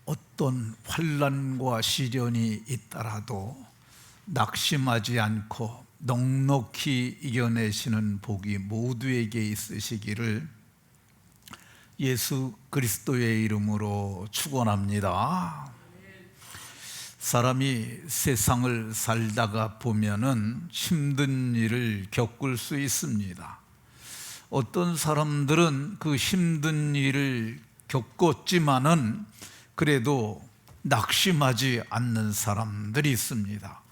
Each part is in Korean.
어떤 환난과 시련이 있더라도 낙심하지 않고 넉넉히 이겨내시는 복이 모두에게 있으시기를 예수 그리스도의 이름으로 축원합니다. 사람이 세상을 살다가 보면은 힘든 일을 겪을 수 있습니다. 어떤 사람들은 그 힘든 일을 겪었지만은 그래도 낙심하지 않는 사람들이 있습니다.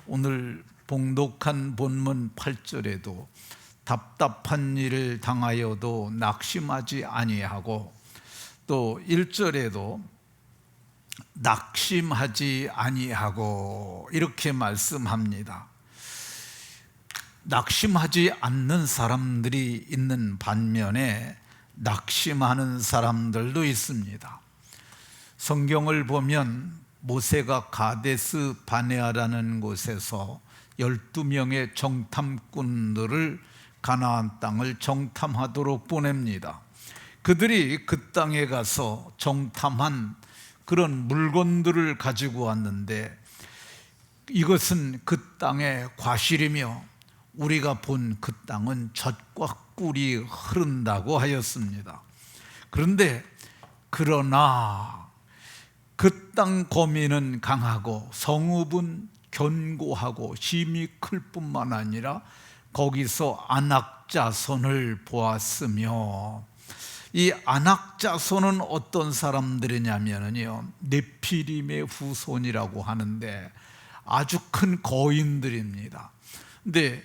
오늘 봉독한 본문 8절에도 답답한 일을 당하여도 낙심하지 아니하고, 또 1절에도 낙심하지 아니하고 이렇게 말씀합니다. 낙심하지 않는 사람들이 있는 반면에 낙심하는 사람들도 있습니다. 성경을 보면 모세가 가데스 바네아라는 곳에서 12명의 정탐꾼들을 가나안 땅을 정탐하도록 보냅니다. 그들이 그 땅에 가서 정탐한 그런 물건들을 가지고 왔는데, 이것은 그 땅의 과실이며 우리가 본 그 땅은 젖과 꿀이 흐른다고 하였습니다. 그러나 그 땅 거민은 강하고 성읍은 견고하고 힘이 클 뿐만 아니라 거기서 안악자손을 보았으며, 이 안악자손은 어떤 사람들이냐면요, 네피림의 후손이라고 하는데 아주 큰 거인들입니다. 근데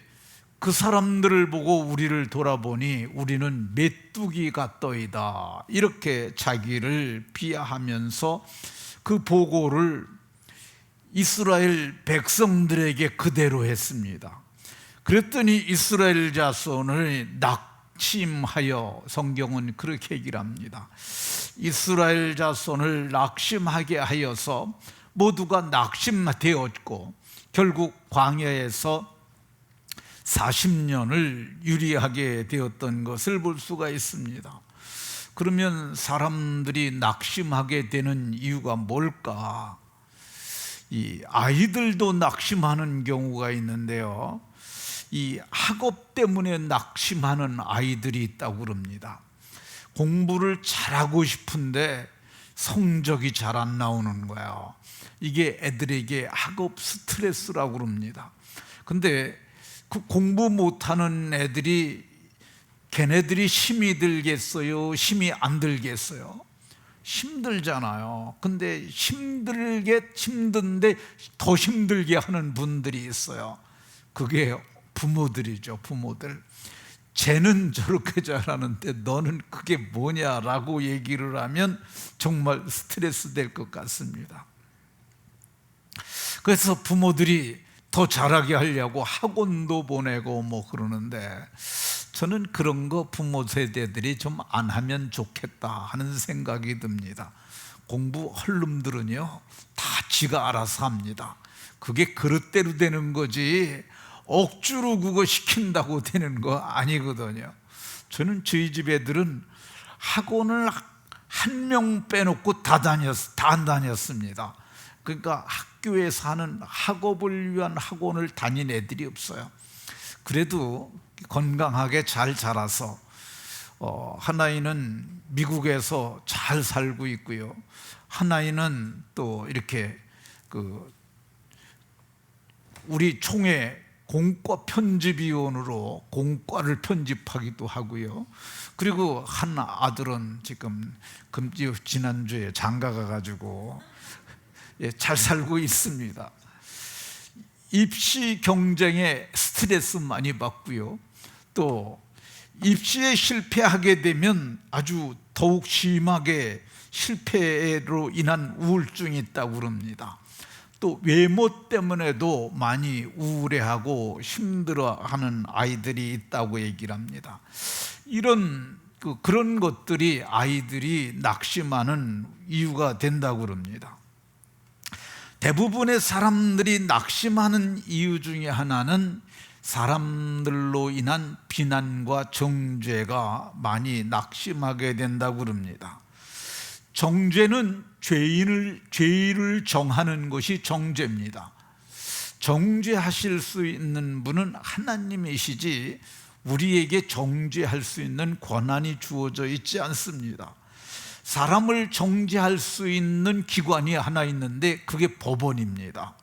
그 사람들을 보고 우리를 돌아보니 우리는 메뚜기 같더이다, 이렇게 자기를 비하하면서 그 보고를 이스라엘 백성들에게 그대로 했습니다. 그랬더니 이스라엘 자손을 낙심하여, 성경은 그렇게 얘기를 합니다. 이스라엘 자손을 낙심하게 하여서 모두가 낙심되었고 결국 광야에서 40년을 유리하게 되었던 것을 볼 수가 있습니다. 그러면 사람들이 낙심하게 되는 이유가 뭘까? 이 아이들도 낙심하는 경우가 있는데요, 이 학업 때문에 낙심하는 아이들이 있다고 그럽니다. 공부를 잘하고 싶은데 성적이 잘 안 나오는 거예요. 이게 애들에게 학업 스트레스라고 그럽니다. 근데 그 공부 못하는 애들이, 걔네들이 힘이 들겠어요? 힘이 안 들겠어요? 힘들잖아요. 근데 힘든데 더 힘들게 하는 분들이 있어요. 그게 부모들이죠. 부모들. 쟤는 저렇게 잘하는데 너는 그게 뭐냐라고 얘기를 하면 정말 스트레스 될 것 같습니다. 그래서 부모들이 더 잘하게 하려고 학원도 보내고 뭐 그러는데, 저는 그런 거 부모 세대들이 좀 안 하면 좋겠다 하는 생각이 듭니다. 공부할 놈들은요 다 지가 알아서 합니다. 그게 그릇대로 되는 거지 억지로 그거 시킨다고 되는 거 아니거든요. 저는 저희 집 애들은 학원을 한 명 빼놓고 다 다녔습니다. 그러니까 학교에서 하는 학업을 위한 학원을 다닌 애들이 없어요. 그래도 건강하게 잘 자라서 하나이는 미국에서 잘 살고 있고요, 하나이는 또 이렇게 우리 총회 공과 편집위원으로 공과를 편집하기도 하고요. 그리고 한 아들은 지금 지난주에 장가 가가지고 잘 살고 있습니다. 입시 경쟁에 스트레스 많이 받고요, 또 입시에 실패하게 되면 아주 더욱 심하게 실패로 인한 우울증이 있다고 그럽니다. 또 외모 때문에도 많이 우울해하고 힘들어하는 아이들이 있다고 얘기를 합니다. 그런 것들이 아이들이 낙심하는 이유가 된다고 그럽니다. 대부분의 사람들이 낙심하는 이유 중에 하나는 사람들로 인한 비난과 정죄가 많이 낙심하게 된다고 그럽니다. 정죄는 죄를 정하는 것이 정죄입니다. 정죄하실 수 있는 분은 하나님이시지 우리에게 정죄할 수 있는 권한이 주어져 있지 않습니다. 사람을 정죄할 수 있는 기관이 하나 있는데 그게 법원입니다.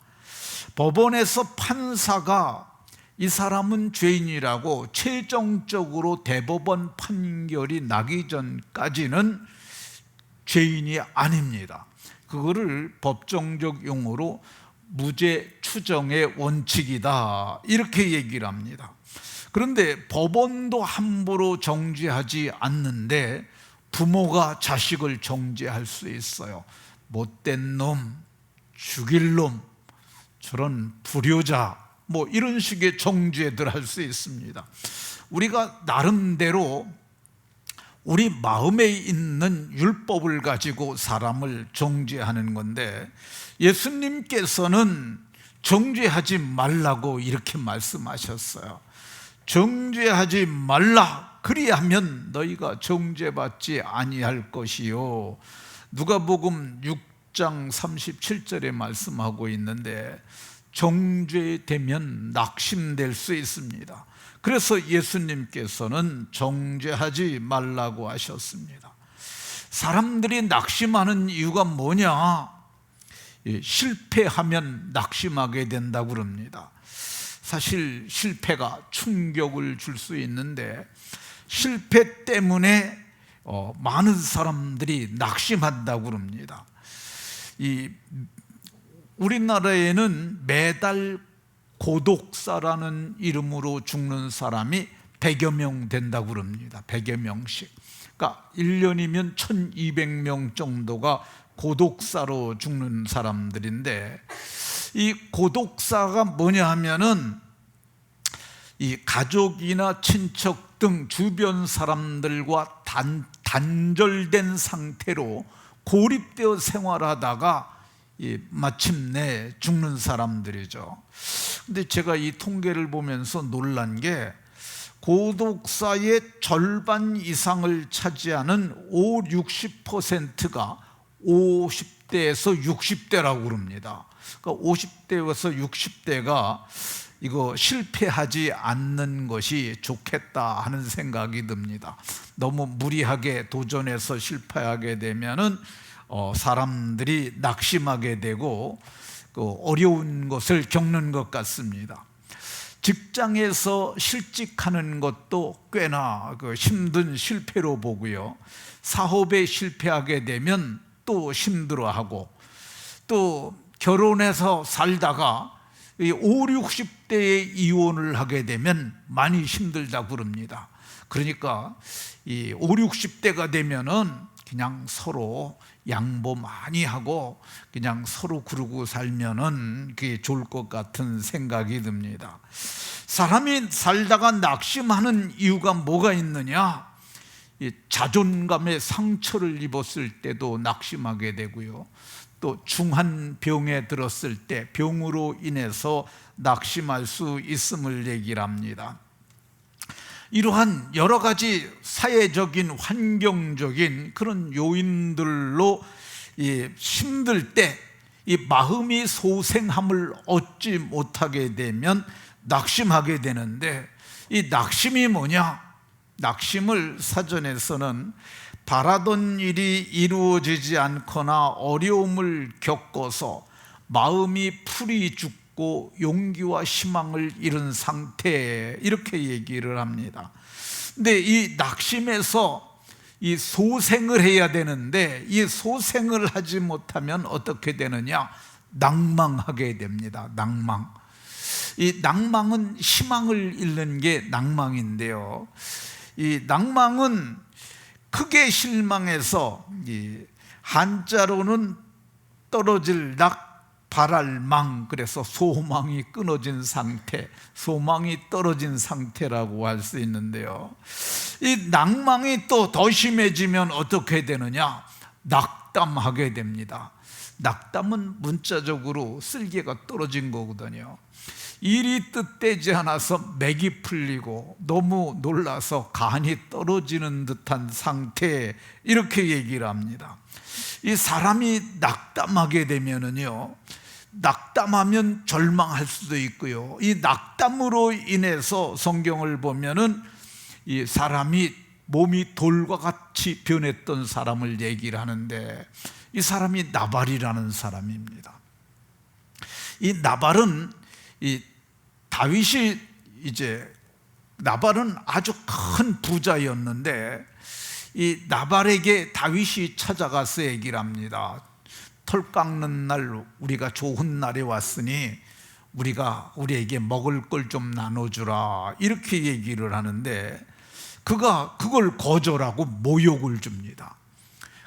법원에서 판사가 이 사람은 죄인이라고 최종적으로 대법원 판결이 나기 전까지는 죄인이 아닙니다. 그거를 법정적 용어로 무죄 추정의 원칙이다 이렇게 얘기를 합니다. 그런데 법원도 함부로 정죄하지 않는데 부모가 자식을 정죄할 수 있어요. 못된 놈, 죽일 놈, 저런 불효자, 뭐 이런 식의 정죄들 할 수 있습니다. 우리가 나름대로 우리 마음에 있는 율법을 가지고 사람을 정죄하는 건데, 예수님께서는 정죄하지 말라고 이렇게 말씀하셨어요. 정죄하지 말라, 그리하면 너희가 정죄받지 아니할 것이요. 누가복음 6장 37절에 말씀하고 있는데, 정죄되면 낙심될 수 있습니다. 그래서 예수님께서는 정죄하지 말라고 하셨습니다. 사람들이 낙심하는 이유가 뭐냐? 실패하면 낙심하게 된다고 그럽니다. 사실 실패가 충격을 줄 수 있는데, 실패 때문에 많은 사람들이 낙심한다고 그럽니다. 우리나라에는 매달 고독사라는 이름으로 죽는 사람이 100여 명 된다고 그럽니다. 100여 명씩. 그러니까 1년이면 1200명 정도가 고독사로 죽는 사람들인데, 이 고독사가 뭐냐 하면은 이 가족이나 친척 등 주변 사람들과 단절된 상태로 고립되어 생활하다가 마침내 죽는 사람들이죠. 근데 제가 이 통계를 보면서 놀란 게, 고독사의 절반 이상을 차지하는 60%가 50대에서 60대라고 그럽니다. 그러니까 50대에서 60대가 이거 실패하지 않는 것이 좋겠다 하는 생각이 듭니다. 너무 무리하게 도전해서 실패하게 되면은 사람들이 낙심하게 되고 어려운 것을 겪는 것 같습니다. 직장에서 실직하는 것도 꽤나 힘든 실패로 보고요. 사업에 실패하게 되면 또 힘들어하고, 또 결혼해서 살다가 5, 60대에 이혼을 하게 되면 많이 힘들다고 그럽니다. 그러니까 이 5, 60대가 되면은 그냥 서로 양보 많이 하고 그냥 서로 그러고 살면은 그게 좋을 것 같은 생각이 듭니다. 사람이 살다가 낙심하는 이유가 뭐가 있느냐? 자존감에 상처를 입었을 때도 낙심하게 되고요. 또 중한 병에 들었을 때 병으로 인해서 낙심할 수 있음을 얘기를 합니다. 이러한 여러 가지 사회적인 환경적인 그런 요인들로 힘들 때 이 마음이 소생함을 얻지 못하게 되면 낙심하게 되는데, 이 낙심이 뭐냐? 낙심을 사전에서는 바라던 일이 이루어지지 않거나 어려움을 겪어서 마음이 풀이 죽고 용기와 희망을 잃은 상태, 이렇게 얘기를 합니다. 근데 이 낙심에서 이 소생을 해야 되는데, 이 소생을 하지 못하면 어떻게 되느냐? 낭망하게 됩니다. 낭망. 이 낭망은 희망을 잃는 게 낭망인데요, 이 낭망은 크게 실망해서 한자로는 떨어질 낙 바랄 망, 그래서 소망이 끊어진 상태, 소망이 떨어진 상태라고 할 수 있는데요, 이 낭망이 또 더 심해지면 어떻게 되느냐? 낙담하게 됩니다. 낙담은 문자적으로 쓸개가 떨어진 거거든요. 일이 뜻되지 않아서 맥이 풀리고 너무 놀라서 간이 떨어지는 듯한 상태, 이렇게 얘기를 합니다. 이 사람이 낙담하게 되면은요, 낙담하면 절망할 수도 있고요, 이 낙담으로 인해서 성경을 보면은 이 사람이 몸이 돌과 같이 변했던 사람을 얘기를 하는데, 이 사람이 나발이라는 사람입니다. 이 나발은 다윗이 나발은 아주 큰 부자였는데, 이 나발에게 다윗이 찾아가서 얘기를 합니다. 털 깎는 날 우리가 좋은 날에 왔으니 우리에게 먹을 걸 좀 나눠주라, 이렇게 얘기를 하는데, 그가 그걸 거절하고 모욕을 줍니다.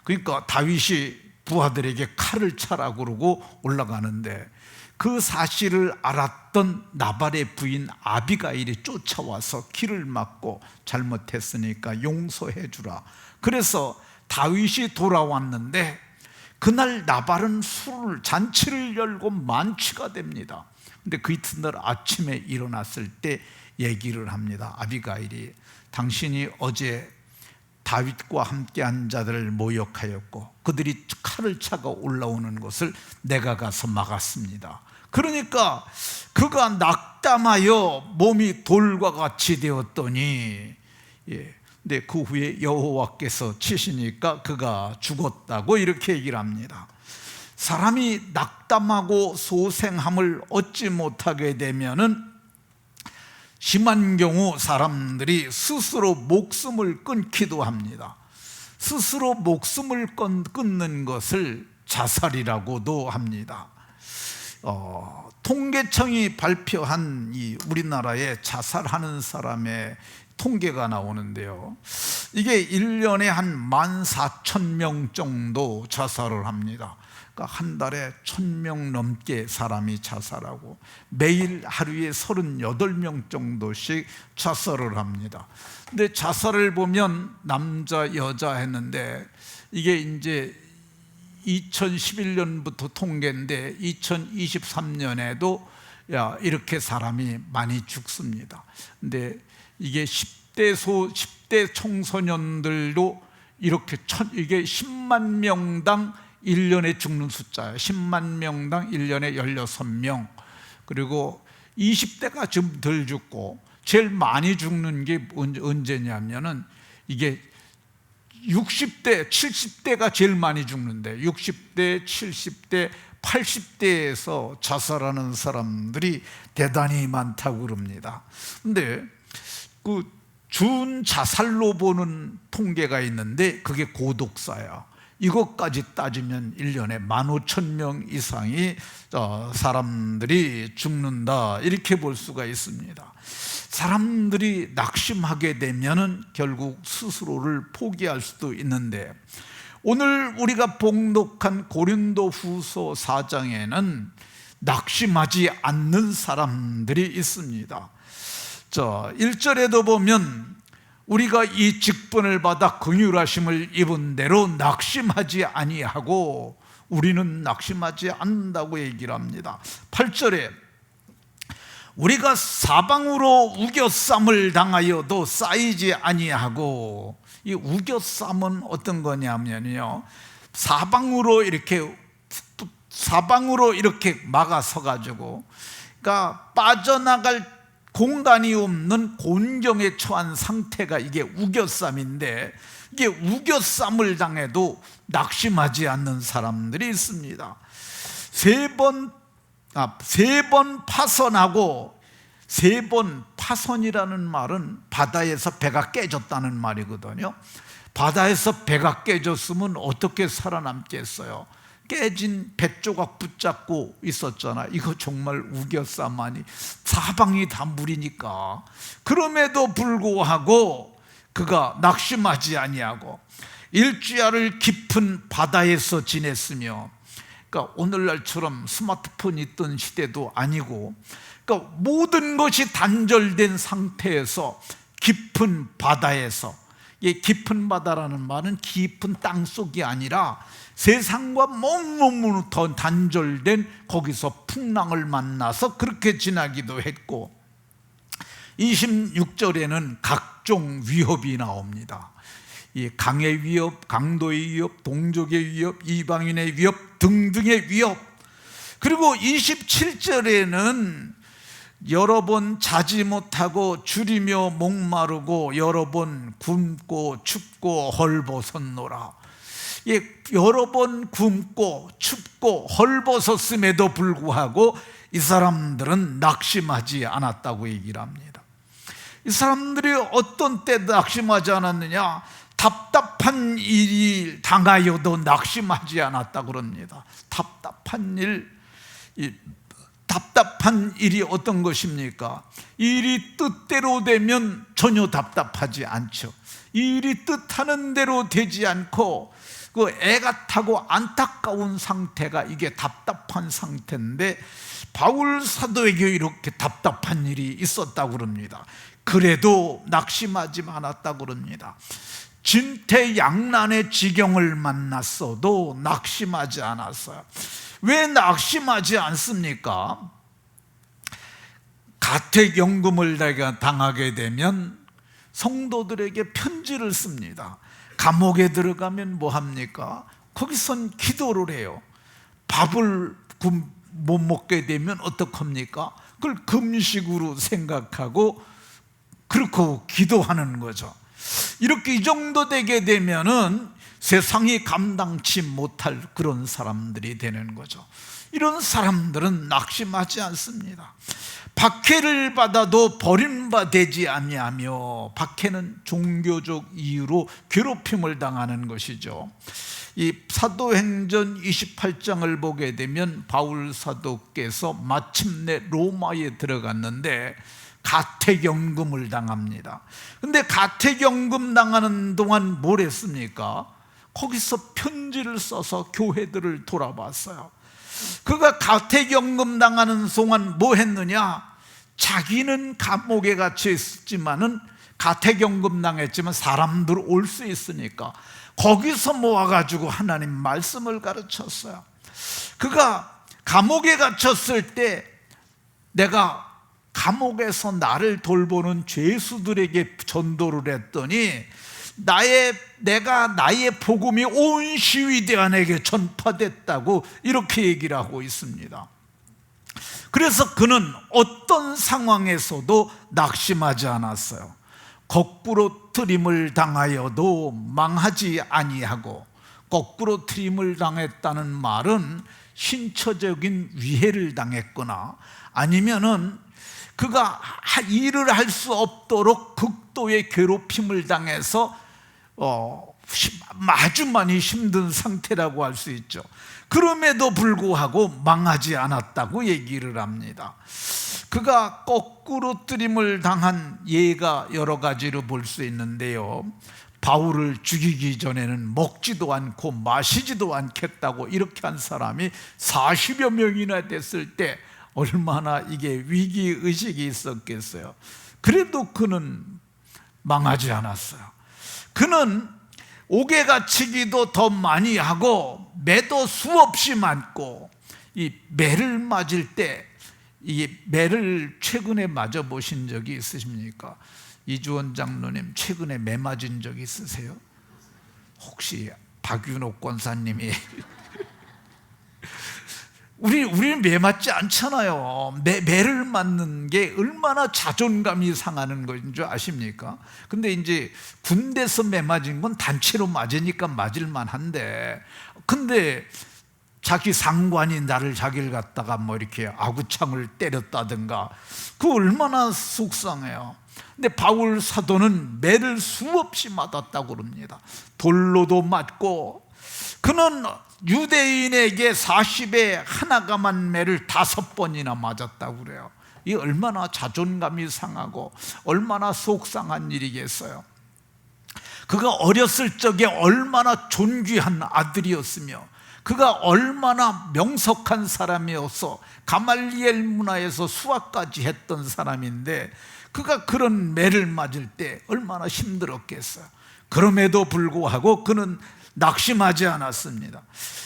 그러니까 다윗이 부하들에게 칼을 차라고 그러고 올라가는데, 그 사실을 알았던 나발의 부인 아비가일이 쫓아와서 길을 막고 잘못했으니까 용서해 주라. 그래서 다윗이 돌아왔는데, 그날 나발은 잔치를 열고 만취가 됩니다. 근데 그 이튿날 아침에 일어났을 때 얘기를 합니다. 아비가일이, 당신이 어제 다윗과 함께한 자들을 모욕하였고 그들이 칼을 차고 올라오는 것을 내가 가서 막았습니다. 그러니까 그가 낙담하여 몸이 돌과 같이 되었더니, 근데 그 후에 여호와께서 치시니까 그가 죽었다고 이렇게 얘기를 합니다. 사람이 낙담하고 소생함을 얻지 못하게 되면은 심한 경우 사람들이 스스로 목숨을 끊기도 합니다. 스스로 목숨을 끊는 것을 자살이라고도 합니다. 통계청이 발표한 이 우리나라의 자살하는 사람의 통계가 나오는데요, 이게 1년에 한 14,000명 정도 자살을 합니다. 그러니까 한 달에 1,000명 넘게 사람이 자살하고 매일 하루에 38명 정도씩 자살을 합니다. 근데 자살을 보면 남자 여자 했는데, 이게 이제 2011년부터 통계인데 2023년에도 이렇게 사람이 많이 죽습니다. 근데 이게 10대 청소년들도 이렇게 이게 10만 명당 1년에 죽는 숫자예요. 10만 명당 1년에 16명. 그리고 20대가 좀 덜 죽고, 제일 많이 죽는 게 언제냐면은 이게 60대, 70대가 제일 많이 죽는데, 60대, 70대, 80대에서 자살하는 사람들이 대단히 많다고 그럽니다. 근데 그 준자살로 보는 통계가 있는데 그게 고독사예요. 이것까지 따지면 1년에 15,000명 이상이 사람들이 죽는다, 이렇게 볼 수가 있습니다. 사람들이 낙심하게 되면 결국 스스로를 포기할 수도 있는데, 오늘 우리가 봉독한 고린도후서 4장에는 낙심하지 않는 사람들이 있습니다. 1절에도 보면 우리가 이 직분을 받아 긍휼하심을 입은 대로 낙심하지 아니하고 우리는 낙심하지 않는다고 얘기를 합니다. 8절에 우리가 사방으로 우겨쌈을 당하여도 쌓이지 아니하고, 이 우겨쌈은 어떤 거냐면요, 사방으로 이렇게 막아서 가지고, 그러니까 빠져나갈 공간이 없는 곤경에 처한 상태가 이게 우겨쌈인데, 이게 우겨쌈을 당해도 낙심하지 않는 사람들이 있습니다. 세 번 파선하고, 3번 파선이라는 말은 바다에서 배가 깨졌다는 말이거든요. 바다에서 배가 깨졌으면 어떻게 살아남겠어요? 깨진 배 조각 붙잡고 있었잖아. 이거 정말 우겨쌈 아니, 사방이 다 물이니까. 그럼에도 불구하고 그가 낙심하지 아니하고 일주야를 깊은 바다에서 지냈으며, 그러니까 오늘날처럼 스마트폰이 있던 시대도 아니고, 그러니까 모든 것이 단절된 상태에서 깊은 바다에서 이 깊은 바다라는 말은 깊은 땅속이 아니라 세상과 너무너무 더 단절된 거기서 풍랑을 만나서 그렇게 지나기도 했고, 26절에는 각종 위협이 나옵니다. 이 강의 위협, 강도의 위협, 동족의 위협, 이방인의 위협 등등의 위협. 그리고 27절에는 여러 번 자지 못하고 줄이며 목마르고 여러 번 굶고 춥고 헐벗었노라. 여러 번 굶고 춥고 헐벗었음에도 불구하고 이 사람들은 낙심하지 않았다고 얘기를 합니다. 이 사람들이 어떤 때 낙심하지 않았느냐? 답답한 일이 당하여도 낙심하지 않았다고 그럽니다. 답답한 일이 어떤 것입니까? 일이 뜻대로 되면 전혀 답답하지 않죠. 일이 뜻하는 대로 되지 않고 그 애가 타고 안타까운 상태가 이게 답답한 상태인데, 바울 사도에게 이렇게 답답한 일이 있었다고 그럽니다. 그래도 낙심하지 않았다고 그럽니다. 진퇴양난의 지경을 만났어도 낙심하지 않았어요. 왜 낙심하지 않습니까? 가택연금을 당하게 되면 성도들에게 편지를 씁니다. 감옥에 들어가면 뭐 합니까? 거기선 기도를 해요. 밥을 못 먹게 되면 어떡합니까? 그걸 금식으로 생각하고 그렇고 기도하는 거죠. 이렇게 이 정도 되게 되면은 세상이 감당치 못할 그런 사람들이 되는 거죠. 이런 사람들은 낙심하지 않습니다. 박해를 받아도 버림받지 아니하며, 박해는 종교적 이유로 괴롭힘을 당하는 것이죠. 이 사도행전 28장을 보게 되면 바울 사도께서 마침내 로마에 들어갔는데 가택연금을 당합니다. 근데 가택연금 당하는 동안 뭘 했습니까? 거기서 편지를 써서 교회들을 돌아봤어요. 그가 가택연금 당하는 동안 뭐 했느냐? 자기는 감옥에 갇혀 있었지만은 가택연금 당했지만 사람들 올 수 있으니까 거기서 모아가지고 하나님 말씀을 가르쳤어요. 그가 감옥에 갇혔을 때 내가 감옥에서 나를 돌보는 죄수들에게 전도를 했더니 내가 나의 복음이 온 시위대안에게 전파됐다고 이렇게 얘기를 하고 있습니다. 그래서 그는 어떤 상황에서도 낙심하지 않았어요. 거꾸로 트림을 당하여도 망하지 아니하고, 거꾸로 트림을 당했다는 말은 신처적인 위해를 당했거나 아니면은 그가 일을 할 수 없도록 극도의 괴롭힘을 당해서 아주 많이 힘든 상태라고 할 수 있죠. 그럼에도 불구하고 망하지 않았다고 얘기를 합니다. 그가 거꾸로 뜨림을 당한 예가 여러 가지로 볼 수 있는데요, 바울을 죽이기 전에는 먹지도 않고 마시지도 않겠다고 이렇게 한 사람이 40여 명이나 됐을 때 얼마나 이게 위기의식이 있었겠어요. 그래도 그는 망하지 않았어요. 그는 옥에 갇히기도 더 많이 하고 매도 수없이 맞고, 이 매를 맞을 때, 이 매를 최근에 맞아보신 적이 있으십니까? 이주원 장로님 최근에 매 맞은 적 있으세요? 혹시 박윤옥 권사님이 우리는 매 맞지 않잖아요. 매를 맞는 게 얼마나 자존감이 상하는 것인 줄 아십니까? 근데 이제 군대에서 매 맞은 건 단체로 맞으니까 맞을만 한데, 근데 자기 상관이 자기를 갖다가 뭐 이렇게 아구창을 때렸다든가, 그거 얼마나 속상해요. 근데 바울 사도는 매를 수없이 맞았다고 그럽니다. 돌로도 맞고, 그는 유대인에게 40에 하나가만 매를 5번이나 맞았다고 그래요. 이 얼마나 자존감이 상하고 얼마나 속상한 일이겠어요. 그가 어렸을 적에 얼마나 존귀한 아들이었으며, 그가 얼마나 명석한 사람이어서 가말리엘 문화에서 수학까지 했던 사람인데, 그가 그런 매를 맞을 때 얼마나 힘들었겠어요. 그럼에도 불구하고 그는 낙심하지 않았습니다.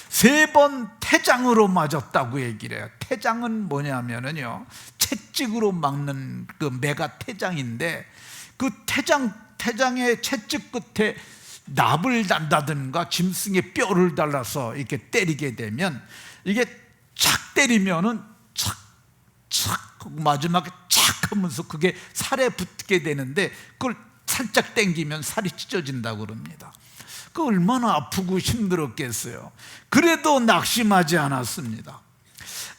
3번 태장으로 맞았다고 얘기를 해요. 태장은 뭐냐면요, 채찍으로 막는 그 매가 태장인데, 그 태장의 채찍 끝에 납을 단다든가 짐승의 뼈를 달라서 이렇게 때리게 되면, 이게 착 때리면은 착 마지막에 착 하면서 그게 살에 붙게 되는데, 그걸 살짝 당기면 살이 찢어진다고 그럽니다. 그 얼마나 아프고 힘들었겠어요. 그래도 낙심하지 않았습니다.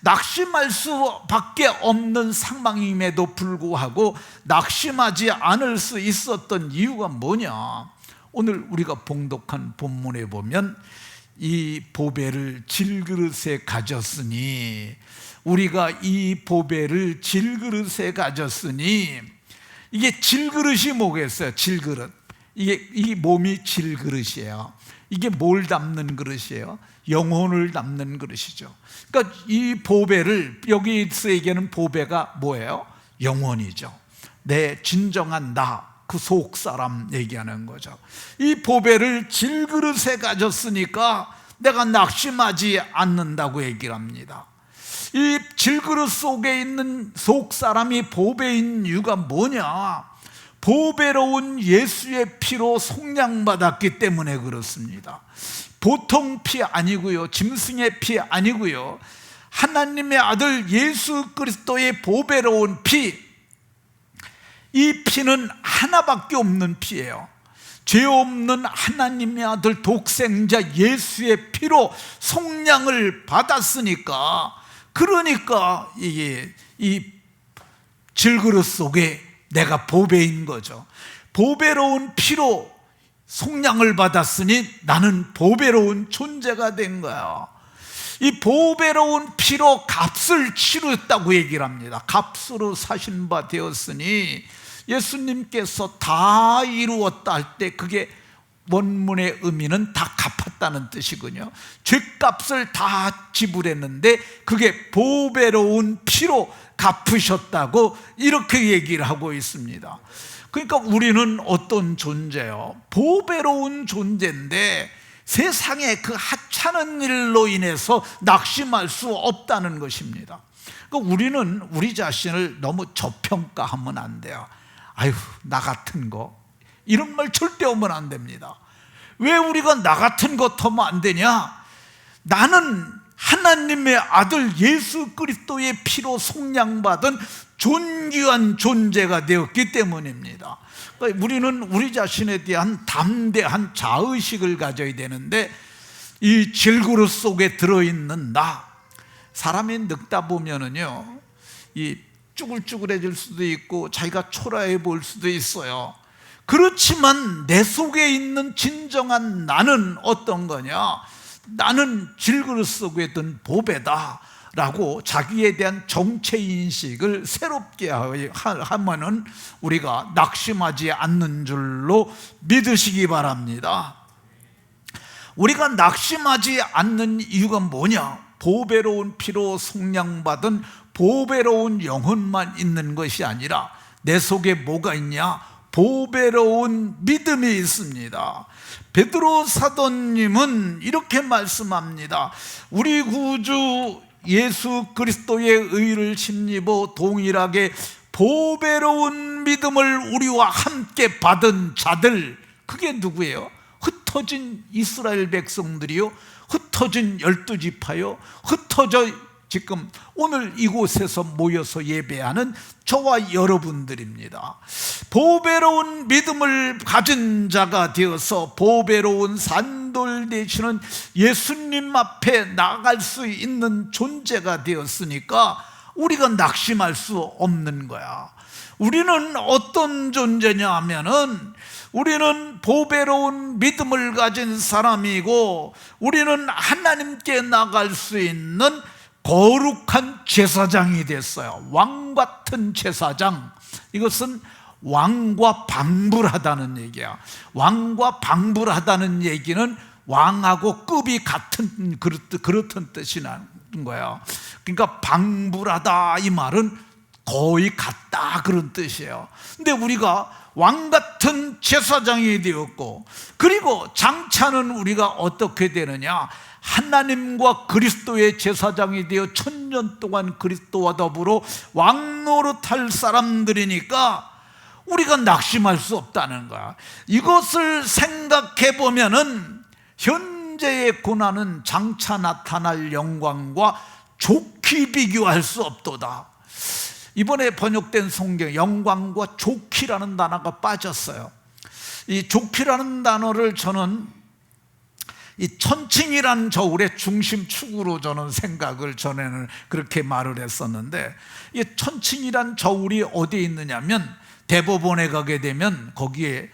낙심할 수밖에 없는 상황임에도 불구하고 낙심하지 않을 수 있었던 이유가 뭐냐? 오늘 우리가 봉독한 본문에 보면 이 보배를 질그릇에 가졌으니, 우리가 이 보배를 질그릇에 가졌으니, 이게 질그릇이 뭐겠어요? 질그릇. 이게 몸이 질그릇이에요. 이게 뭘 담는 그릇이에요? 영혼을 담는 그릇이죠. 그러니까 이 보배를, 여기서 얘기하는 보배가 뭐예요? 영혼이죠. 내 진정한 나, 그 속사람 얘기하는 거죠. 이 보배를 질그릇에 가졌으니까 내가 낙심하지 않는다고 얘기를 합니다. 이 질그릇 속에 있는 속사람이 보배인 이유가 뭐냐? 보배로운 예수의 피로 속량받았기 때문에 그렇습니다. 보통 피 아니고요, 짐승의 피 아니고요, 하나님의 아들 예수 그리스도의 보배로운 피, 이 피는 하나밖에 없는 피예요. 죄 없는 하나님의 아들 독생자 예수의 피로 속량을 받았으니까, 그러니까 이게 이 질그릇 속에 내가 보배인 거죠. 보배로운 피로 속량을 받았으니 나는 보배로운 존재가 된 거야. 이 보배로운 피로 값을 치렀다고 얘기를 합니다. 값으로 사신 바 되었으니, 예수님께서 다 이루었다 할 때 그게 원문의 의미는 다 갚았다는 뜻이군요. 죄값을 다 지불했는데 그게 보배로운 피로 갚으셨다고 이렇게 얘기를 하고 있습니다. 그러니까 우리는 어떤 존재요? 보배로운 존재인데 세상의 그 하찮은 일로 인해서 낙심할 수 없다는 것입니다. 그러니까 우리는 우리 자신을 너무 저평가하면 안 돼요. 아유, 나 같은 거, 이런 말 절대 하면 안 됩니다. 왜 우리가 나 같은 것 하면 안 되냐? 나는 하나님의 아들 예수 그리스도의 피로 속량받은 존귀한 존재가 되었기 때문입니다. 그러니까 우리는 우리 자신에 대한 담대한 자의식을 가져야 되는데, 이 질그릇 속에 들어있는 나, 사람이 늙다 보면은요, 이 쭈글쭈글해질 수도 있고 자기가 초라해 보일 수도 있어요. 그렇지만 내 속에 있는 진정한 나는 어떤 거냐? 나는 질그릇 속에 든 보배다 라고 자기에 대한 정체인식을 새롭게 하면은 우리가 낙심하지 않는 줄로 믿으시기 바랍니다. 우리가 낙심하지 않는 이유가 뭐냐? 보배로운 피로 속량받은 보배로운 영혼만 있는 것이 아니라 내 속에 뭐가 있냐? 보배로운 믿음이 있습니다. 베드로 사도님은 이렇게 말씀합니다. 우리 구주 예수 그리스도의 의를 힘입어 동일하게 보배로운 믿음을 우리와 함께 받은 자들, 그게 누구예요? 흩어진 이스라엘 백성들이요, 흩어진 12지파요, 흩어져 지금 오늘 이곳에서 모여서 예배하는 저와 여러분들입니다. 보배로운 믿음을 가진 자가 되어서 보배로운 산돌 되시는 예수님 앞에 나아갈 수 있는 존재가 되었으니까 우리가 낙심할 수 없는 거야. 우리는 어떤 존재냐 하면은, 우리는 보배로운 믿음을 가진 사람이고, 우리는 하나님께 나갈 수 있는 거룩한 제사장이 됐어요. 왕 같은 제사장. 이것은 왕과 방불하다는 얘기야. 왕과 방불하다는 얘기는 왕하고 급이 같은, 그렇던 뜻이 나는 거야. 그러니까 방불하다 이 말은 거의 같다 그런 뜻이에요. 근데 우리가 왕 같은 제사장이 되었고, 그리고 장차는 우리가 어떻게 되느냐, 하나님과 그리스도의 제사장이 되어 1000년 동안 그리스도와 더불어 왕노릇할 사람들이니까 우리가 낙심할 수 없다는 거야. 이것을 생각해 보면은 현재의 고난은 장차 나타날 영광과 좋게 비교할 수 없도다. 이번에 번역된 성경 영광과 좋기라는 단어가 빠졌어요. 이 좋기라는 단어를 저는 이 천칭이라는 저울의 중심축으로 저는 생각을 전에는 그렇게 말을 했었는데, 이 천칭이란 저울이 어디에 있느냐면 대법원에 가게 되면 거기에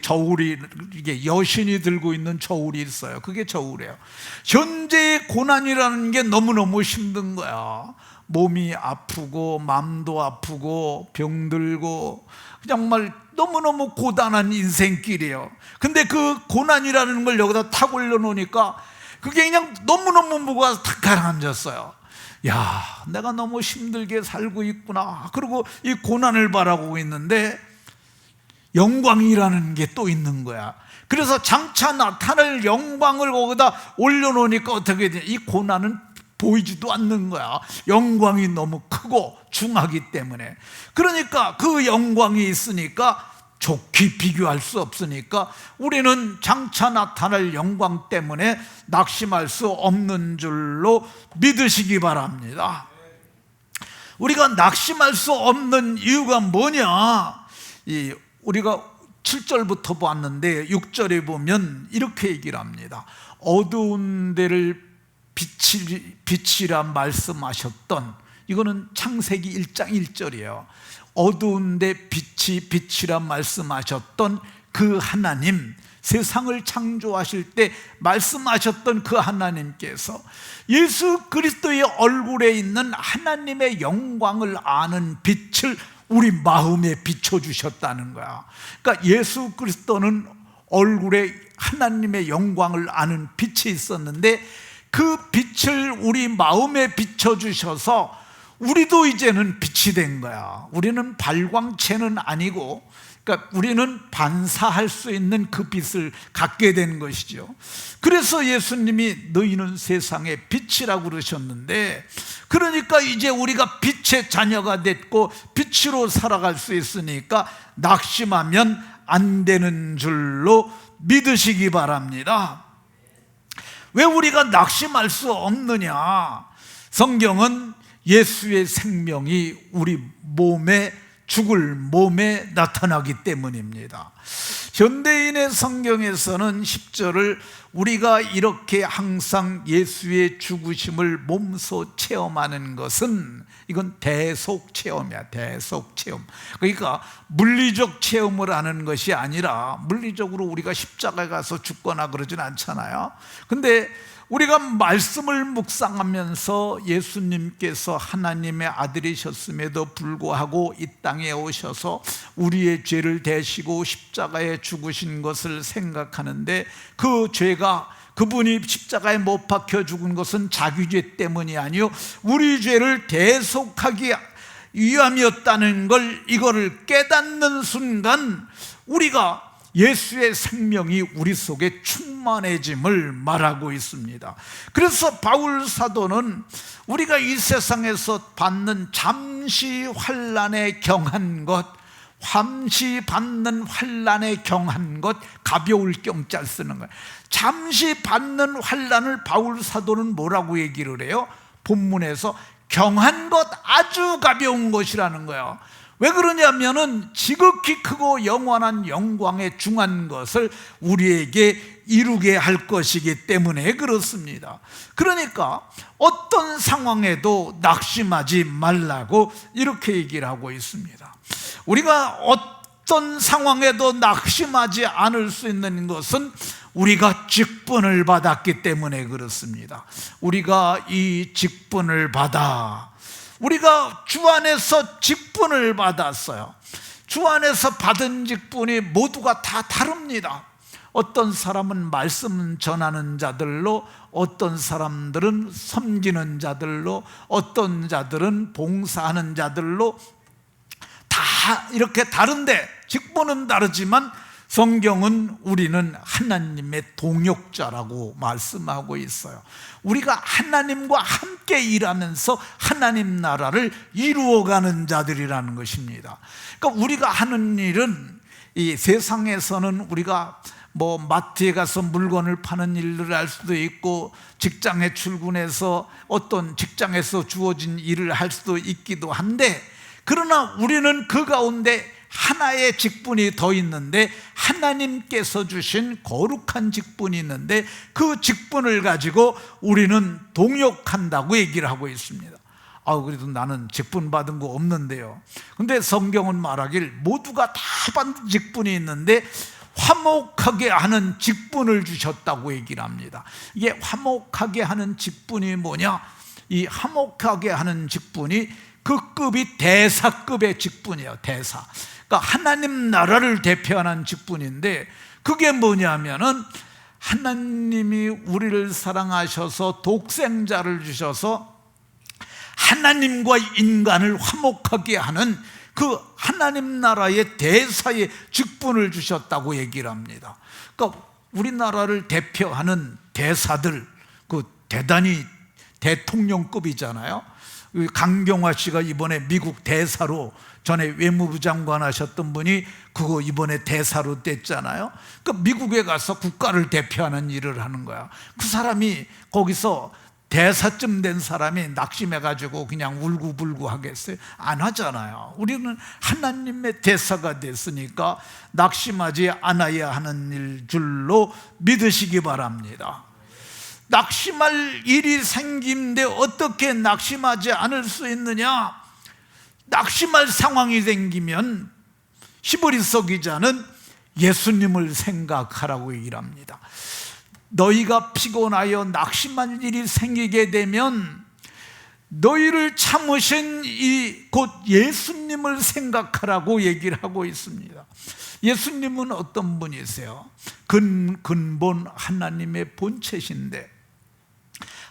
저울이, 이게 여신이 들고 있는 저울이 있어요. 그게 저울이에요. 현재의 고난이라는 게 너무너무 힘든 거야. 몸이 아프고 마음도 아프고 병들고 정말 너무너무 고단한 인생길이에요. 근데 그 고난이라는 걸 여기다 탁 올려놓으니까 그게 그냥 너무너무 무거워서 탁 가라앉았어요. 야, 내가 너무 힘들게 살고 있구나. 그리고 이 고난을 바라보고 있는데 영광이라는 게 또 있는 거야. 그래서 장차 나타날 영광을 거기다 올려놓으니까 어떻게 되냐, 이 고난은 보이지도 않는 거야. 영광이 너무 크고 중하기 때문에. 그러니까 그 영광이 있으니까 좋게 비교할 수 없으니까 우리는 장차 나타날 영광 때문에 낙심할 수 없는 줄로 믿으시기 바랍니다. 우리가 낙심할 수 없는 이유가 뭐냐, 우리가 7절부터 봤는데 6절에 보면 이렇게 얘기를 합니다. 어두운 데를 빛이라 말씀하셨던, 이거는 창세기 1장 1절이에요. 어두운 데 빛이라 말씀하셨던 그 하나님, 세상을 창조하실 때 말씀하셨던 그 하나님께서 예수 그리스도의 얼굴에 있는 하나님의 영광을 아는 빛을 우리 마음에 비춰주셨다는 거야. 그러니까 예수 그리스도는 얼굴에 하나님의 영광을 아는 빛이 있었는데 그 빛을 우리 마음에 비춰주셔서 우리도 이제는 빛이 된 거야. 우리는 발광체는 아니고, 그러니까 우리는 반사할 수 있는 그 빛을 갖게 된 것이죠. 그래서 예수님이 너희는 세상의 빛이라고 그러셨는데, 그러니까 이제 우리가 빛의 자녀가 됐고 빛으로 살아갈 수 있으니까 낙심하면 안 되는 줄로 믿으시기 바랍니다. 왜 우리가 낙심할 수 없느냐? 성경은 예수의 생명이 우리 몸에, 죽을 몸에 나타나기 때문입니다. 현대인의 성경에서는 10절을 우리가 이렇게 항상 예수의 죽으심을 몸소 체험하는 것은, 이건 대속 체험이야. 대속 체험. 그러니까 물리적 체험을 하는 것이 아니라, 물리적으로 우리가 십자가에 가서 죽거나 그러진 않잖아요. 근데 우리가 말씀을 묵상하면서 예수님께서 하나님의 아들이셨음에도 불구하고 이 땅에 오셔서 우리의 죄를 대시고 십자가에 죽으신 것을 생각하는데, 그 죄가, 그분이 십자가에 못 박혀 죽은 것은 자기 죄 때문이 아니요 우리 죄를 대속하기 위함이었다는 걸, 이거를 깨닫는 순간 우리가 예수의 생명이 우리 속에 충만해짐을 말하고 있습니다. 그래서 바울 사도는 우리가 이 세상에서 받는 잠시 환난에 경한 것, 잠시 받는 환난에 경한 것, 가벼울 경자 쓰는 거예요. 잠시 받는 환난을 바울 사도는 뭐라고 얘기를 해요? 본문에서 경한 것, 아주 가벼운 것이라는 거예요. 왜 그러냐면은 지극히 크고 영원한 영광에 중한 것을 우리에게 이루게 할 것이기 때문에 그렇습니다. 그러니까 어떤 상황에도 낙심하지 말라고 이렇게 얘기를 하고 있습니다. 우리가 어떤 상황에도 낙심하지 않을 수 있는 것은 우리가 직분을 받았기 때문에 그렇습니다. 우리가 이 직분을 받아, 우리가 주 안에서 직분을 받았어요. 주 안에서 받은 직분이 모두가 다 다릅니다. 어떤 사람은 말씀 전하는 자들로, 어떤 사람들은 섬기는 자들로, 어떤 자들은 봉사하는 자들로 다 다 이렇게 다른데, 직분은 다르지만 성경은 우리는 하나님의 동역자라고 말씀하고 있어요. 우리가 하나님과 함께 일하면서 하나님 나라를 이루어가는 자들이라는 것입니다. 그러니까 우리가 하는 일은, 이 세상에서는 우리가 뭐 마트에 가서 물건을 파는 일을 할 수도 있고, 직장에 출근해서 어떤 직장에서 주어진 일을 할 수도 있기도 한데, 그러나 우리는 그 가운데 하나의 직분이 더 있는데, 하나님께서 주신 거룩한 직분이 있는데, 그 직분을 가지고 우리는 동역한다고 얘기를 하고 있습니다. 그래도 나는 직분 받은 거 없는데요. 근데 성경은 말하길 모두가 다 받은 직분이 있는데 화목하게 하는 직분을 주셨다고 얘기를 합니다. 이게 화목하게 하는 직분이 뭐냐? 이 화목하게 하는 직분이 그 급이 대사급의 직분이에요. 대사. 그러니까 하나님 나라를 대표하는 직분인데, 그게 뭐냐면은 하나님이 우리를 사랑하셔서 독생자를 주셔서 하나님과 인간을 화목하게 하는 그 하나님 나라의 대사의 직분을 주셨다고 얘기를 합니다. 그러니까 우리나라를 대표하는 대사들, 그 대단히 대통령급이잖아요. 강경화 씨가 이번에 미국 대사로, 전에 외무부 장관 하셨던 분이 그거 이번에 대사로 됐잖아요. 그러니까 미국에 가서 국가를 대표하는 일을 하는 거야. 그 사람이 거기서 대사쯤 된 사람이 낙심해가지고 그냥 울고불고 하겠어요? 안 하잖아요. 우리는 하나님의 대사가 됐으니까 낙심하지 않아야 하는 일 줄로 믿으시기 바랍니다. 낙심할 일이 생긴데 어떻게 낙심하지 않을 수 있느냐? 낙심할 상황이 생기면 히브리서 기자는 예수님을 생각하라고 얘기를 합니다. 너희가 피곤하여 낙심할 일이 생기게 되면 너희를 참으신 이 곧 예수님을 생각하라고 얘기를 하고 있습니다. 예수님은 어떤 분이세요? 근본 하나님의 본체신데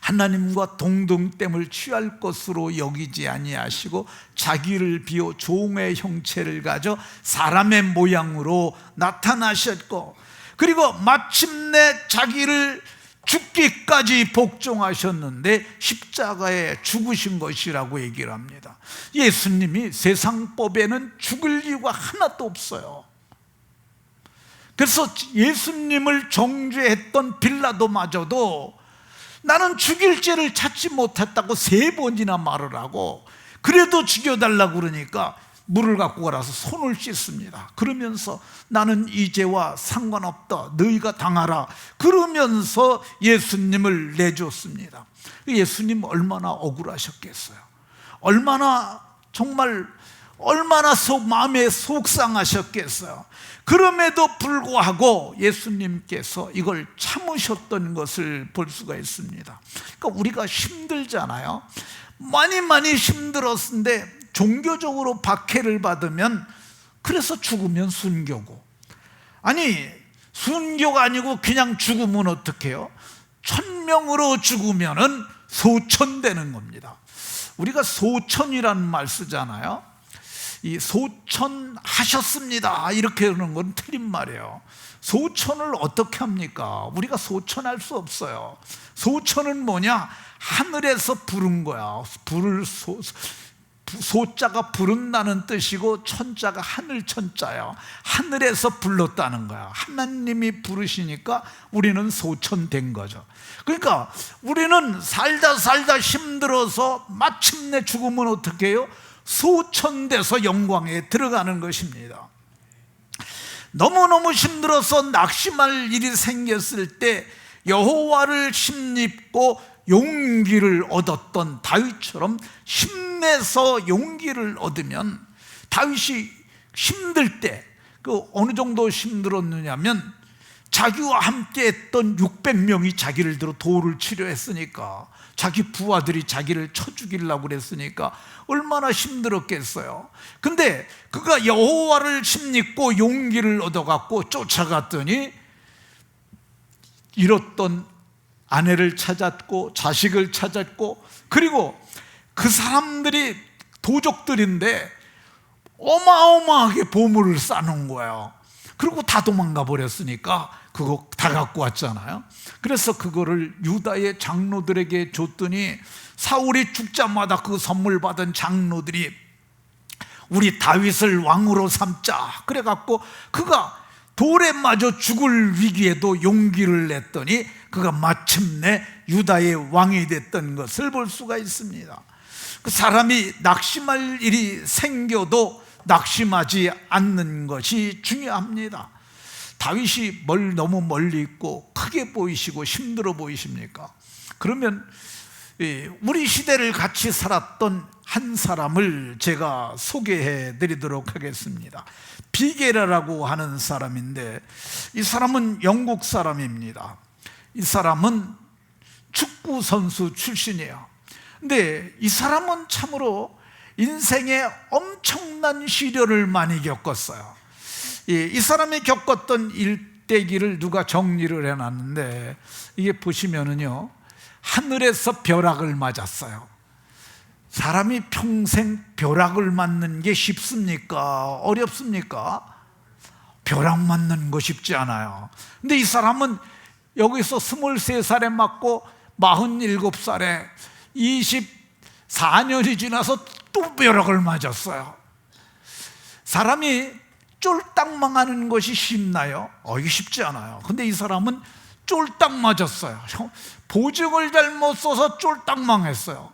하나님과 동등됨을 취할 것으로 여기지 아니하시고 자기를 비워 종의 형체를 가져 사람의 모양으로 나타나셨고, 그리고 마침내 자기를 죽기까지 복종하셨는데 십자가에 죽으신 것이라고 얘기를 합니다. 예수님이 세상법에는 죽을 이유가 하나도 없어요. 그래서 예수님을 정죄했던 빌라도마저도 나는 죽일 죄를 찾지 못했다고 3번이나 말을 하고, 그래도 죽여달라고 그러니까 물을 갖고 가라서 손을 씻습니다. 그러면서 나는 이 죄와 상관없다, 너희가 당하라, 그러면서 예수님을 내줬습니다. 예수님 얼마나 억울하셨겠어요. 얼마나 마음에 속상하셨겠어요. 그럼에도 불구하고 예수님께서 이걸 참으셨던 것을 볼 수가 있습니다. 그러니까 우리가 힘들잖아요. 많이 힘들었는데 종교적으로 박해를 받으면, 그래서 죽으면 순교고, 아니 순교가 아니고 그냥 죽으면 어떡해요? 천명으로 죽으면은 소천되는 겁니다. 우리가 소천이라는 말 쓰잖아요. 이 소천하셨습니다 이렇게 하는 건 틀린 말이에요. 소천을 어떻게 합니까? 우리가 소천할 수 없어요. 소천은 뭐냐? 하늘에서 부른 거야. 소자가 부른다는 뜻이고 천자가 하늘 천자예요. 하늘에서 불렀다는 거야. 하나님이 부르시니까 우리는 소천된 거죠. 그러니까 우리는 살다 힘들어서 마침내 죽으면 어떻게 해요? 소천돼서 영광에 들어가는 것입니다. 너무너무 힘들어서 낙심할 일이 생겼을 때 여호와를 힘입고 용기를 얻었던 다윗처럼 힘내서 용기를 얻으면, 다윗이 힘들 때 어느 정도 힘들었느냐면 자기와 함께 했던 600명이 자기를 들어 도를 치려 했으니까, 자기 부하들이 자기를 쳐 죽이려고 그랬으니까 얼마나 힘들었겠어요. 근데 그가 여호와를 힘입고 용기를 얻어갖고 쫓아갔더니 잃었던 아내를 찾았고 자식을 찾았고, 그리고 그 사람들이 도적들인데 어마어마하게 보물을 쌓는 거예요. 그리고 다 도망가 버렸으니까 그거 다 갖고 왔잖아요. 그래서 그거를 유다의 장로들에게 줬더니 사울이 죽자마다 그 선물 받은 장로들이 우리 다윗을 왕으로 삼자 그래갖고 그가 돌에 맞아 죽을 위기에도 용기를 냈더니 그가 마침내 유다의 왕이 됐던 것을 볼 수가 있습니다. 그 사람이 낙심할 일이 생겨도 낙심하지 않는 것이 중요합니다. 다윗이 너무 멀리 있고 크게 보이시고 힘들어 보이십니까? 그러면 우리 시대를 같이 살았던 한 사람을 제가 소개해 드리도록 하겠습니다. 비게라라고 하는 사람인데 이 사람은 영국 사람입니다. 이 사람은 축구 선수 출신이에요. 근데 이 사람은 참으로 인생에 엄청난 시련을 많이 겪었어요. 이 사람이 겪었던 일대기를 누가 정리를 해놨는데 이게 보시면은요, 하늘에서 벼락을 맞았어요. 사람이 평생 벼락을 맞는 게 쉽습니까? 어렵습니까? 벼락 맞는 거 쉽지 않아요. 근데 이 사람은 여기서 23살에 맞고 47살에 24년이 지나서 또 벼락을 맞았어요. 사람이 쫄딱 망하는 것이 쉽나요? 이게 쉽지 않아요. 근데 이 사람은 쫄딱 맞았어요. 보증을 잘못 써서 쫄딱 망했어요.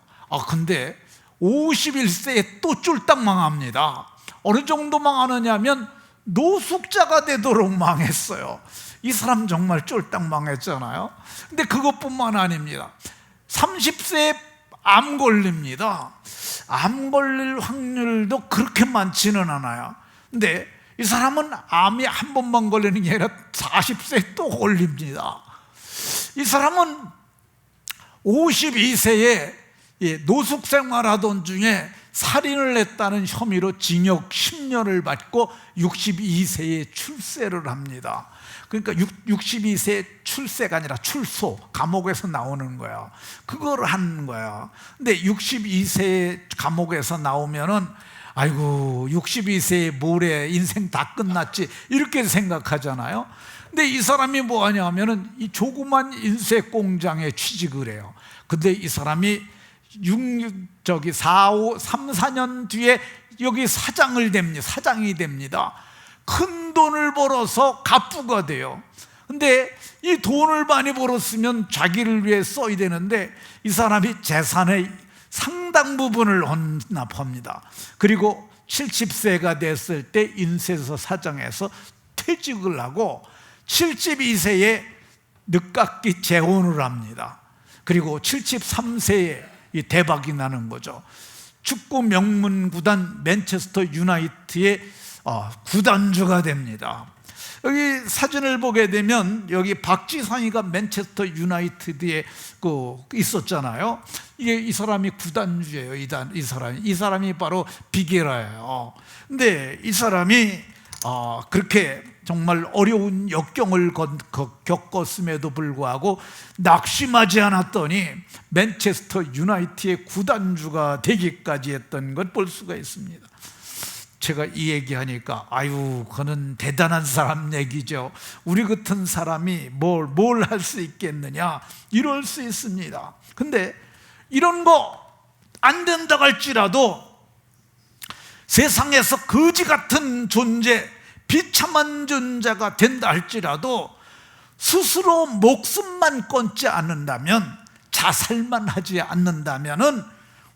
근데 51세에 또 쫄딱 망합니다. 어느 정도 망하느냐면 노숙자가 되도록 망했어요. 이 사람 정말 쫄딱 망했잖아요. 근데 그것뿐만 아닙니다. 30세에 암 걸립니다. 암 걸릴 확률도 그렇게 많지는 않아요. 근데 이 사람은 암이 한 번만 걸리는 게 아니라 40세에 또 걸립니다. 이 사람은 52세에 노숙 생활하던 중에 살인을 했다는 혐의로 징역 10년을 받고 62세에 출세를 합니다. 그러니까 62세에 출세가 아니라 출소, 감옥에서 나오는 거예요. 그걸 하는 거예요. 근데 62세에 감옥에서 나오면은 아이고 62세에 모레 인생 다 끝났지 이렇게 생각하잖아요. 근데 이 사람이 뭐 하냐면은 이 조그만 인쇄 공장에 취직을 해요. 근데 이 사람이 3, 4년 뒤에 여기 사장이 됩니다. 큰 돈을 벌어서 갑부가 돼요. 근데 이 돈을 많이 벌었으면 자기를 위해 써야 되는데 이 사람이 재산의 상당 부분을 헌납합니다. 그리고 70세가 됐을 때 인쇄소 사장에서 퇴직을 하고 72세에 늦깎이 재혼을 합니다. 그리고 73세에 이 대박이 나는 거죠. 축구 명문 구단 맨체스터 유나이티드의 구단주가 됩니다. 여기 사진을 보게 되면 여기 박지성이가 맨체스터 유나이티드에 있었잖아요. 이 사람이 구단주예요. 이 사람이 바로 비게라예요. 근데 이 사람이 그렇게 정말 어려운 역경을 겪었음에도 불구하고 낙심하지 않았더니 맨체스터 유나이티드의 구단주가 되기까지 했던 걸 볼 수가 있습니다. 제가 이 얘기하니까 그는 대단한 사람 얘기죠. 우리 같은 사람이 뭘 할 수 있겠느냐 이럴 수 있습니다. 근데 이런 거 안 된다 할지라도 세상에서 거지 같은 존재, 비참한 존재가 된다 할지라도 스스로 목숨만 끊지 않는다면, 자살만 하지 않는다면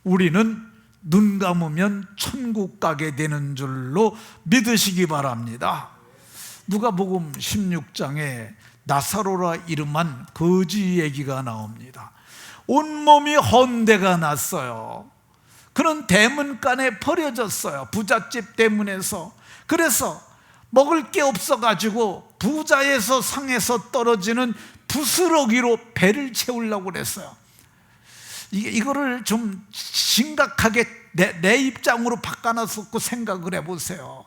우리는 눈 감으면 천국 가게 되는 줄로 믿으시기 바랍니다. 누가복음 16장에 나사로라 이름한 거지 얘기가 나옵니다. 온몸이 헌대가 났어요. 그는 대문간에 버려졌어요. 부잣집 대문에서. 그래서 먹을 게 없어가지고 부자에서 상에서 떨어지는 부스러기로 배를 채우려고 그랬어요. 이거를 좀 심각하게 내 입장으로 바꿔놨었고 생각을 해보세요.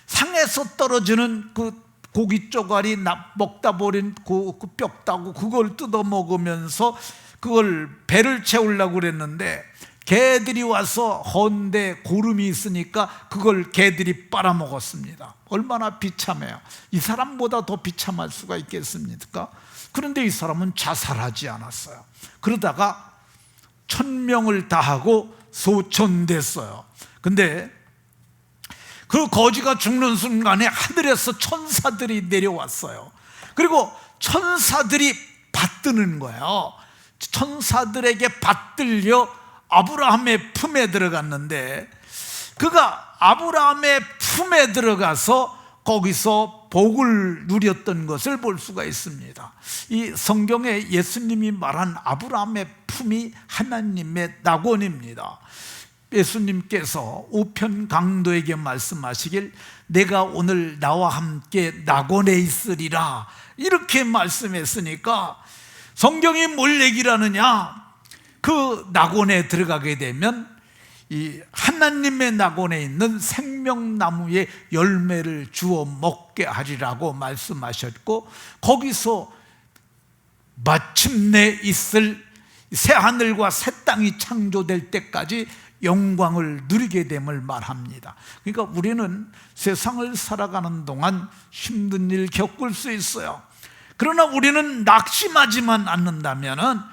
상에서 떨어지는 그 고기 쪼가리 먹다 버린 그 뼈다고 그걸 뜯어 먹으면서 그걸 배를 채우려고 그랬는데 개들이 와서 헌데 고름이 있으니까 그걸 개들이 빨아먹었습니다. 얼마나 비참해요. 이 사람보다 더 비참할 수가 있겠습니까? 그런데 이 사람은 자살하지 않았어요. 그러다가 1000명을 다 하고 소천됐어요. 근데 그 거지가 죽는 순간에 하늘에서 천사들이 내려왔어요. 그리고 천사들이 받드는 거예요. 천사들에게 받들려 아브라함의 품에 들어갔는데, 그가 아브라함의 품에 들어가서 거기서 복을 누렸던 것을 볼 수가 있습니다. 이 성경에 예수님이 말한 아브라함의 품이 하나님의 낙원입니다. 예수님께서 우편 강도에게 말씀하시길 내가 오늘 나와 함께 낙원에 있으리라 이렇게 말씀했으니까, 성경이 뭘 얘기를 하느냐? 그 낙원에 들어가게 되면 이 하나님의 낙원에 있는 생명나무의 열매를 주어 먹게 하리라고 말씀하셨고, 거기서 마침내 있을 새 하늘과 새 땅이 창조될 때까지 영광을 누리게 됨을 말합니다. 그러니까 우리는 세상을 살아가는 동안 힘든 일 겪을 수 있어요. 그러나 우리는 낙심하지만 않는다면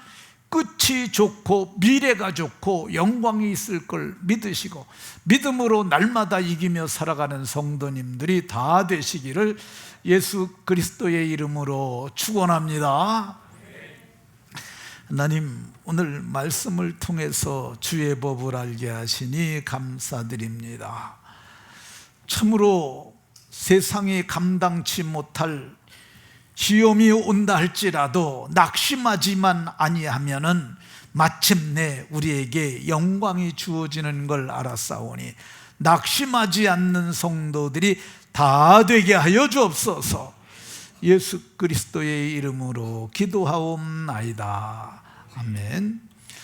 끝이 좋고 미래가 좋고 영광이 있을 걸 믿으시고 믿음으로 날마다 이기며 살아가는 성도님들이 다 되시기를 예수 그리스도의 이름으로 축원합니다. 하나님, 오늘 말씀을 통해서 주의 법을 알게 하시니 감사드립니다. 참으로 세상이 감당치 못할 시험이 온다 할지라도 낙심하지만 아니하면은 마침내 우리에게 영광이 주어지는 걸 알았사오니 낙심하지 않는 성도들이 다 되게 하여 주옵소서. 예수 그리스도의 이름으로 기도하옵나이다. 아멘.